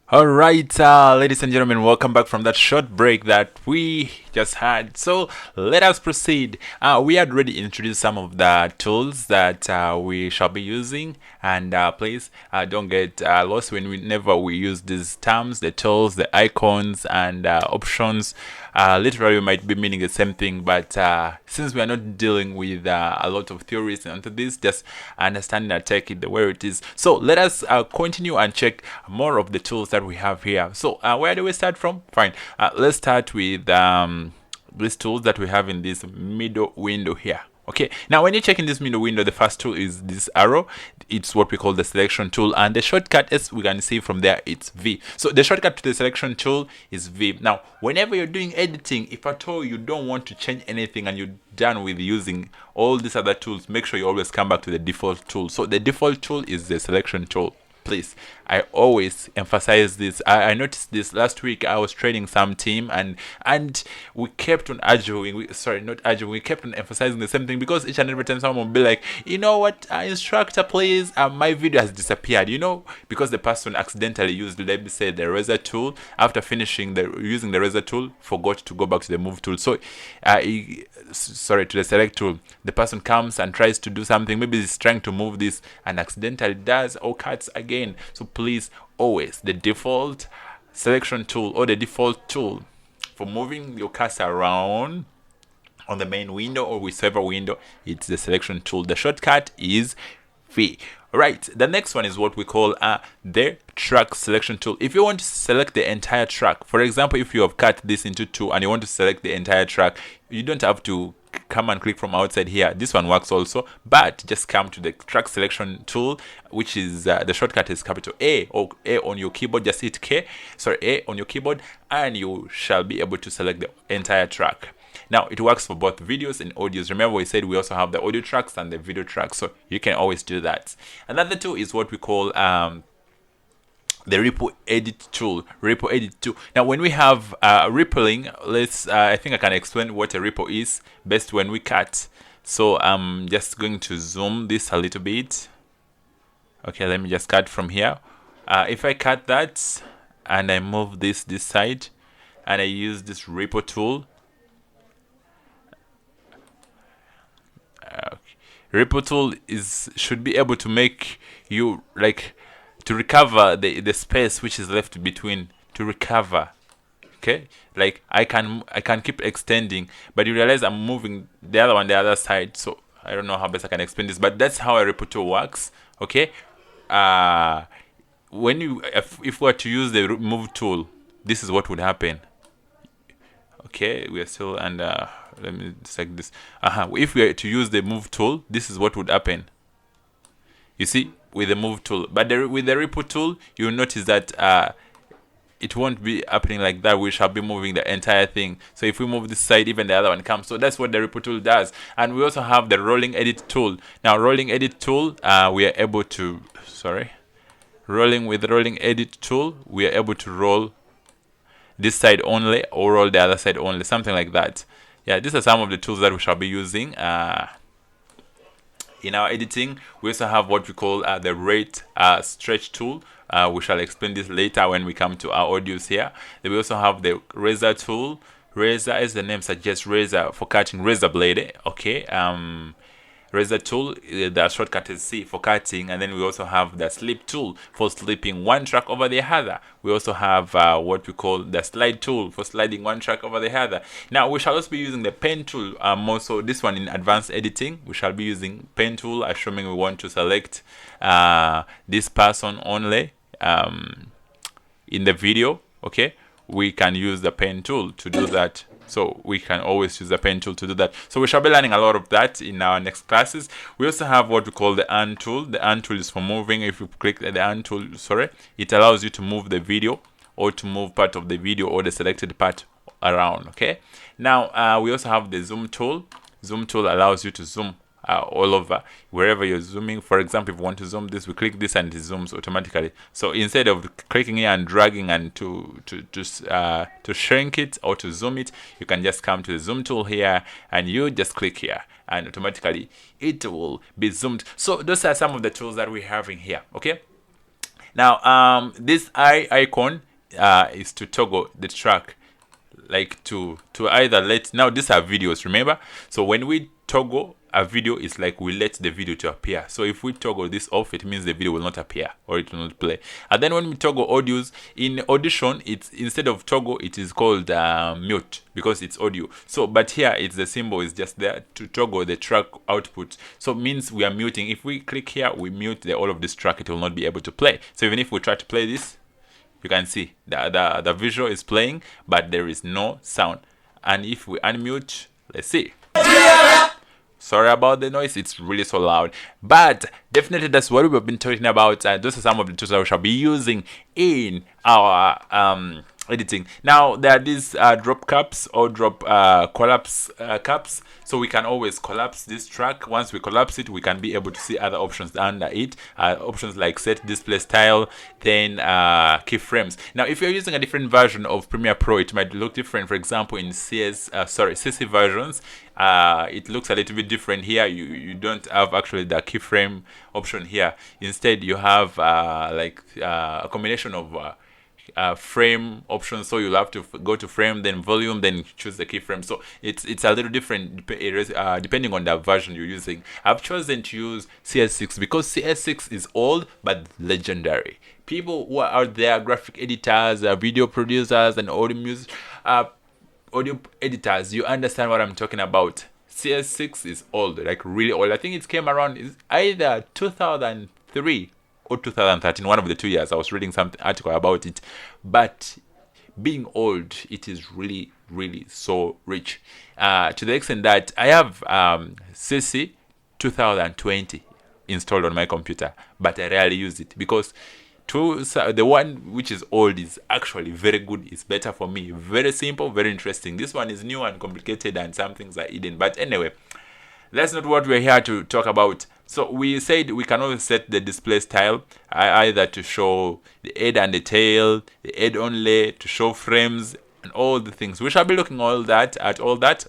All right, ladies and gentlemen, welcome back from that short break that we just had. So let us proceed. We had already introduced some of the tools that we shall be using, and please don't get lost whenever we use these terms, the tools, the icons, and options. Literally, we might be meaning the same thing, but since we are not dealing with a lot of theories into this, just understanding and take it the way it is. So let us continue and check more of the tools that we have here. So where do we start from? Fine. Let's start with these tools that we have in this middle window here. Okay, now when you check in this middle window, the first tool is this arrow. It's what we call the selection tool, and the shortcut, as we can see from there, it's V. So the shortcut to the selection tool is V. Now whenever you're doing editing, if at all you don't want to change anything and you're done with using all these other tools, make sure you always come back to the default tool. So the default tool is the selection tool. Please, I always emphasize this. I noticed this last week. I was training some team, and we kept on arguing. We kept on emphasizing the same thing, because each and every time someone will be like, you know what, instructor, please, my video has disappeared. Because the person accidentally used, let me say, the eraser tool. After finishing using the eraser tool, forgot to go back to the move tool. So, to the select tool. The person comes and tries to do something. Maybe he's trying to move this and accidentally does or cuts again. So please, always the default selection tool or the default tool for moving your cursor around on the main window or whichever window, it's the selection tool. The shortcut is V. Right, the next one is what we call the track selection tool. If you want to select the entire track, for example, if you have cut this into two and you want to select the entire track, you don't have to come and click from outside here. This one works also, but just come to the track selection tool, which is the shortcut is capital A, or A on your keyboard. Just hit A on your keyboard, and you shall be able to select the entire track. Now it works for both videos and audios. Remember, we said we also have the audio tracks and the video tracks, so you can always do that. Another tool is what we call the ripple edit tool. Now when we have rippling, I think I can explain what a ripple is best when we cut. So I'm just going to zoom this a little bit. Okay, let me just cut from here. If I cut that and I move this side and I use this ripple tool, ripple tool should be able to make you to recover the space which is left between, to recover. Okay, like I can keep extending, but you realize I'm moving the other one the other side. So I don't know how best I can explain this, but that's how a ripple tool works. Okay, when if we were to use the move tool, this is what would happen. Okay, we are still under. Let me select this. If we are to use the move tool, this is what would happen. You see, with the move tool, but with the ripple tool, you'll notice that it won't be happening like that. We shall be moving the entire thing. So if we move this side, even the other one comes. So that's what the ripple tool does. And we also have the rolling edit tool. Now, rolling edit tool, we are able to rolling edit tool, we are able to roll this side only or roll the other side only, something like that. Yeah, these are some of the tools that we shall be using in our editing. We also have what we call the rate stretch tool. We shall explain this later when we come to our audios here. Then we also have the razor tool. Razor, as the name suggests, razor for cutting, razor blade. Okay. Razor tool, the shortcut is C for cutting, and then we also have the slip tool for slipping one track over the other. We also have what we call the slide tool for sliding one track over the other. Now we shall also be using the pen tool. Also this one in advanced editing, we shall be using pen tool, assuming we want to select this person only in the video. Okay, we can use the pen tool to do that. So we can always use the pen tool to do that. So we shall be learning a lot of that in our next classes. We also have what we call the undo tool. The undo tool is for moving. If you click the undo tool, it allows you to move the video or to move part of the video or the selected part around. Okay. Now we also have the zoom tool. Zoom tool allows you to zoom all over wherever you're zooming. For example, if you want to zoom this, we click this and it zooms automatically. So instead of clicking here and dragging and to shrink it or to zoom it, you can just come to the zoom tool here and you just click here and automatically it will be zoomed. So those are some of the tools that we have in here. Okay. Now this eye icon is to toggle the track, like to either let, now these are videos, remember, so when we toggle a video, it's like we let the video to appear. So if we toggle this off, it means the video will not appear or it will not play. And then when we toggle audios in Audition, it's instead of toggle, it is called mute, because it's audio. So but here it's the symbol is just there to toggle the track output, so it means we are muting. If we click here, we mute all of this track, it will not be able to play. So even if we try to play this, you can see the visual is playing, but there is no sound. And if we unmute, let's see. Sorry about the noise, it's really so loud. But definitely that's what we've been talking about. Those are some of the tools that we shall be using in our editing. Now there are these drop caps or drop collapse caps, so we can always collapse this track. Once we collapse it, we can be able to see other options under it, options like set display style, then keyframes. Now if you're using a different version of Premiere Pro, it might look different. For example, in CC versions, it looks a little bit different. Here you don't have actually the keyframe option here. Instead you have like a combination of frame options, so you'll have to go to frame, then volume, then choose the keyframe. So it's a little different depending on the version you're using. I've chosen to use CS6 because CS6 is old but legendary. People who are out there, graphic editors, video producers, and audio editors, you understand what I'm talking about. CS6 is old, like really old. I think it came around is either 2003 or 2013, one of the 2 years. I was reading some article about it. But being old, it is really, really so rich. To the extent that I have CC 2020 installed on my computer, but I rarely use it because the one which is old is actually very good. It's better for me. Very simple, very interesting. This one is new and complicated and some things are hidden. But anyway, that's not what we're here to talk about. So we said we can always set the display style, either to show the head and the tail, the head only, to show frames, and all the things. We shall be looking at all that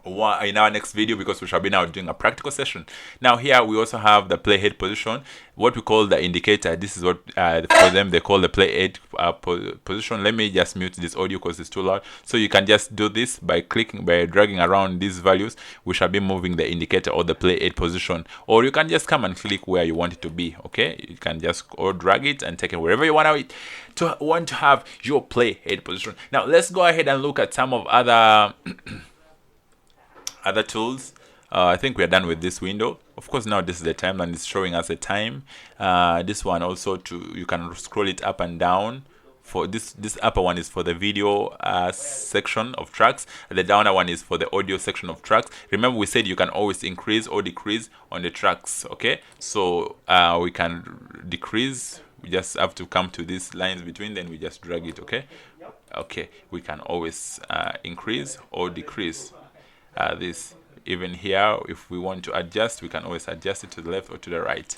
in our next video, because we shall be now doing a practical session. Now here we also have the playhead position, what we call the indicator. This is what for them they call the playhead position. Let me just mute this audio because it's too loud. So you can just do this by dragging around these values. We shall be moving the indicator or the playhead position, or you can just come and click where you want it to be. Okay, you can just or drag it and take it wherever you want to have your playhead position. Now let's go ahead and look at some of other tools. I think we are done with this window. Of course, now this is the timeline. It's showing us a time. This one also, you can scroll it up and down. For this upper one is for the video section of tracks. The downer one is for the audio section of tracks. Remember, we said you can always increase or decrease on the tracks. Okay, so we can decrease. We just have to come to these lines between, then we just drag it. Okay, we can always increase or decrease this. Even here, if we want to adjust, we can always adjust it to the left or to the right.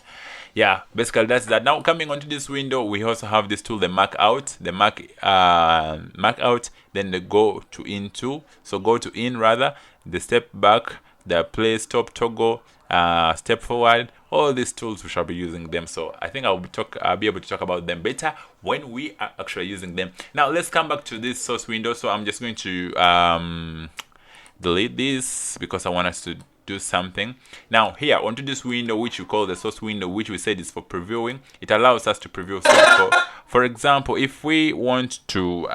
Yeah, basically that's that. Now coming onto this window, we also have this tool, the mark out, then the go to in tool. So go to in, rather, the step back, the play, stop, toggle, step forward. All these tools, we shall be using them. So I think I'll be able to talk about them better when we are actually using them. Now let's come back to this source window. So I'm just going to delete this because I want us to do something. Now here onto this window, which we call the source window, which we said is for previewing. It allows us to preview. So for example, if we want to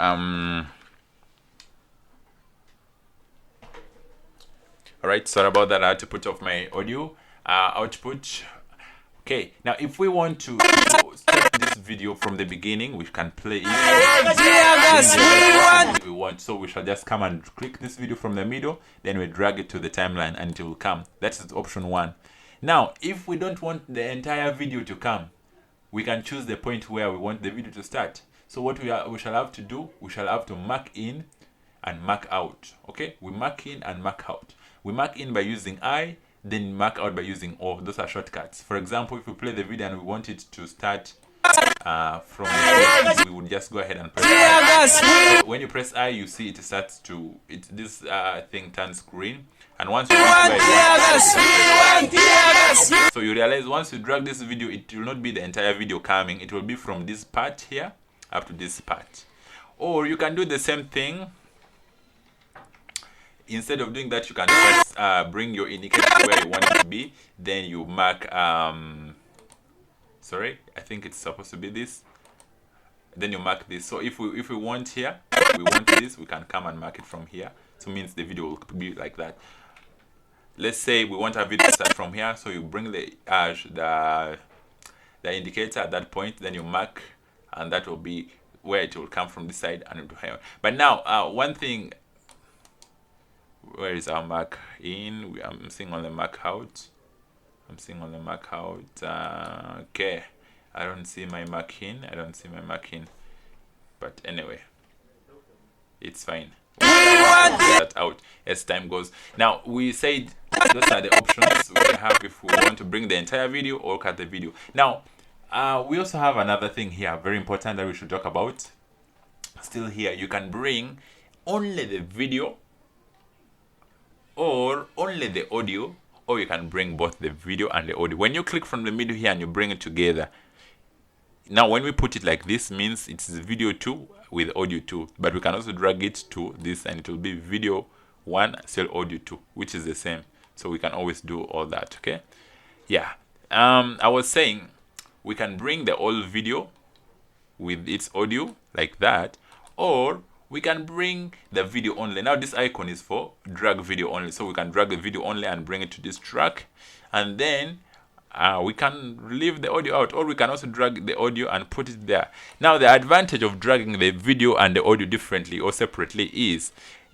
alright, sorry about that, I had to put off my audio output. Okay, now if we want to start this video from the beginning, we can play it we want. So we shall just come and click this video from the middle, then we drag it to the timeline and it will come. That is option 1. Now, if we don't want the entire video to come, we can choose the point where we want the video to start. So what we shall have to do, we shall have to mark in and mark out. Okay, we mark in and mark out. We mark in by using I, then mark out by using O. Those are shortcuts. For example, if we play the video and we want it to start from here, we would just go ahead and press I. So when you press I, you see it starts to this thing turns green, and once you so you realize once you drag this video, it will not be the entire video coming, it will be from this part here up to this part. Or you can do the same thing. Instead of doing that, you can just bring your indicator to where you want it to be, then you mark sorry, I think it's supposed to be this, then you mark this. So if we want here, we want this, we can come and mark it from here. So it means the video will be like that. Let's say we want our video to start from here, so you bring the indicator at that point, then you mark, and that will be where it will come from this side and into here. But now one thing, where is our mark in? I'm seeing on the mark out. I'm seeing on the mark out. Okay, I don't see my mark in. I don't see my mark in. But anyway, it's fine. That out as time goes. Now we said those are the options we have if we want to bring the entire video or cut the video. Now we also have another thing here, very important, that we should talk about. Still here, you can bring only the video or only the audio, or you can bring both the video and the audio. When you click from the middle here and you bring it together, now when we put it like this, means it's video 2 with audio 2, but we can also drag it to this and it will be video 1 still audio 2, which is the same. So we can always do all that. Okay, yeah. I was saying we can bring the whole video with its audio like that, or we can bring the video only. Now this icon is for drag video only, so we can drag the video only and bring it to this track, and then we can leave the audio out, or we can also drag the audio and put it there. Now the advantage of dragging the video and the audio differently or separately is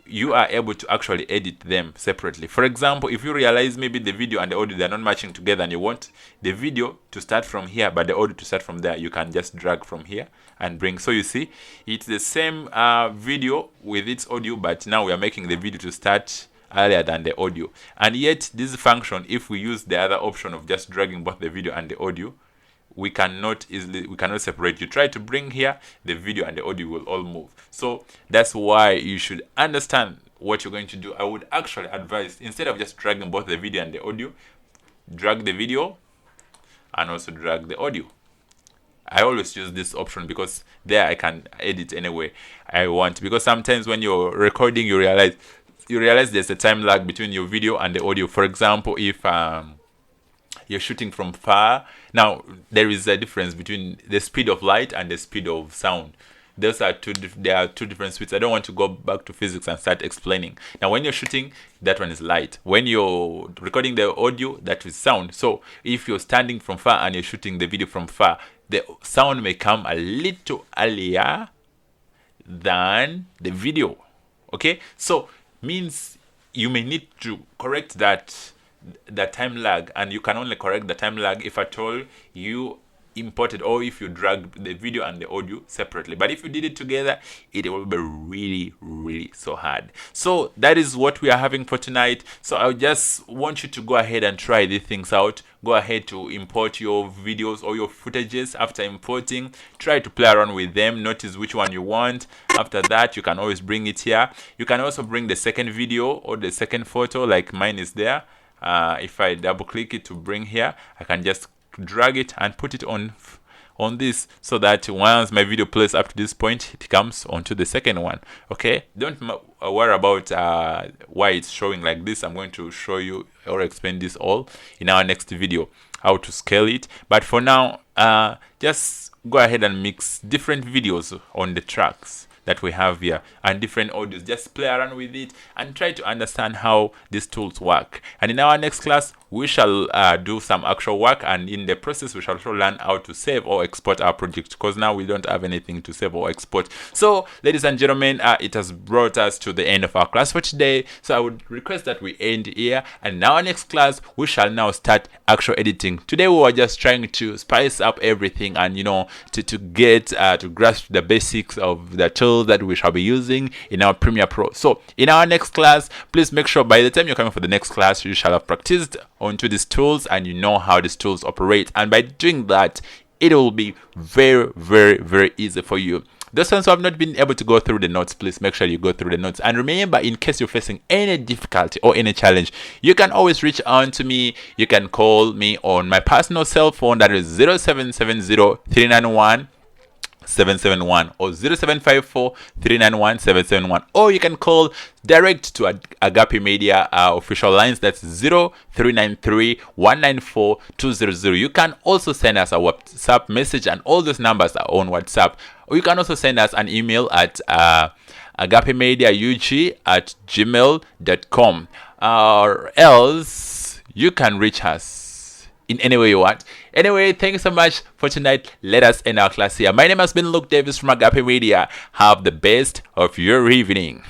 you are able to actually edit them separately. For example, if you realize maybe the video and the audio, they're not matching together, and you want the video to start from here but the audio to start from there, you can just drag from here and bring. So you see, it's the same video with its audio, but now we are making the video to start earlier than the audio. And yet this function, if we use the other option of just dragging both the video and the audio, we cannot separate. You try to bring here, the video and the audio will all move. So that's why you should understand what you're going to do. I would actually advise, instead of just dragging both the video and the audio, drag the video and also drag the audio. I always use this option because there I can edit any way I want, because sometimes when you're recording, you realize there's a time lag between your video and the audio. For example, if you're shooting from far, now there is a difference between the speed of light and the speed of sound. There are two different speeds. I don't want to go back to physics and start explaining. Now when you're shooting, that one is light. When you're recording the audio, that is sound. So if you're standing from far and you're shooting the video from far, the sound may come a little earlier than the video. Okay, so means you may need to correct that time lag, and you can only correct the time lag if at all you imported, or if you drag the video and the audio separately. But if you did it together, it will be really so hard. So that is what we are having for tonight. So I just want you to go ahead and try these things out. Go ahead to import your videos or your footages. After importing, try to play around with them, notice which one you want. After that, you can always bring it here. You can also bring the second video or the second photo, like mine is there. If I double click it to bring here, I can just drag it and put it on this, so that once my video plays up to this point, it comes onto the second one. Okay, don't worry about why it's showing like this. I'm going to show you or explain this all in our next video, how to scale it. But for now, just go ahead and mix different videos on the tracks that we have here and different audios. Just play around with it and try to understand how these tools work. And in our next class, we shall do some actual work, and in the process we shall also learn how to save or export our project, because now we don't have anything to save or export. So ladies and gentlemen, it has brought us to the end of our class for today. So I would request that we end here, and in our next class we shall now start actual editing. Today we were just trying to spice up everything and to get to grasp the basics of the tools that we shall be using in our Premiere Pro. So in our next class, please make sure by the time you're coming for the next class, you shall have practiced onto these tools and you know how these tools operate. And by doing that, it will be very, very, very easy for you. Those ones who have not been able to go through the notes, please make sure you go through the notes. And remember, in case you're facing any difficulty or any challenge, you can always reach out to me. You can call me on my personal cell phone, that is 0770 771 or 0754 or you can call direct to Agape Media official lines, that's 0393 You can also send us a WhatsApp message, and all those numbers are on WhatsApp, or you can also send us an email at agapemediaug@gmail.com, or else you can reach us in any way you want. Anyway, thank you so much for tonight. Let us end our class here. My name has been Luke Davis from Agape Media. Have the best of your evening.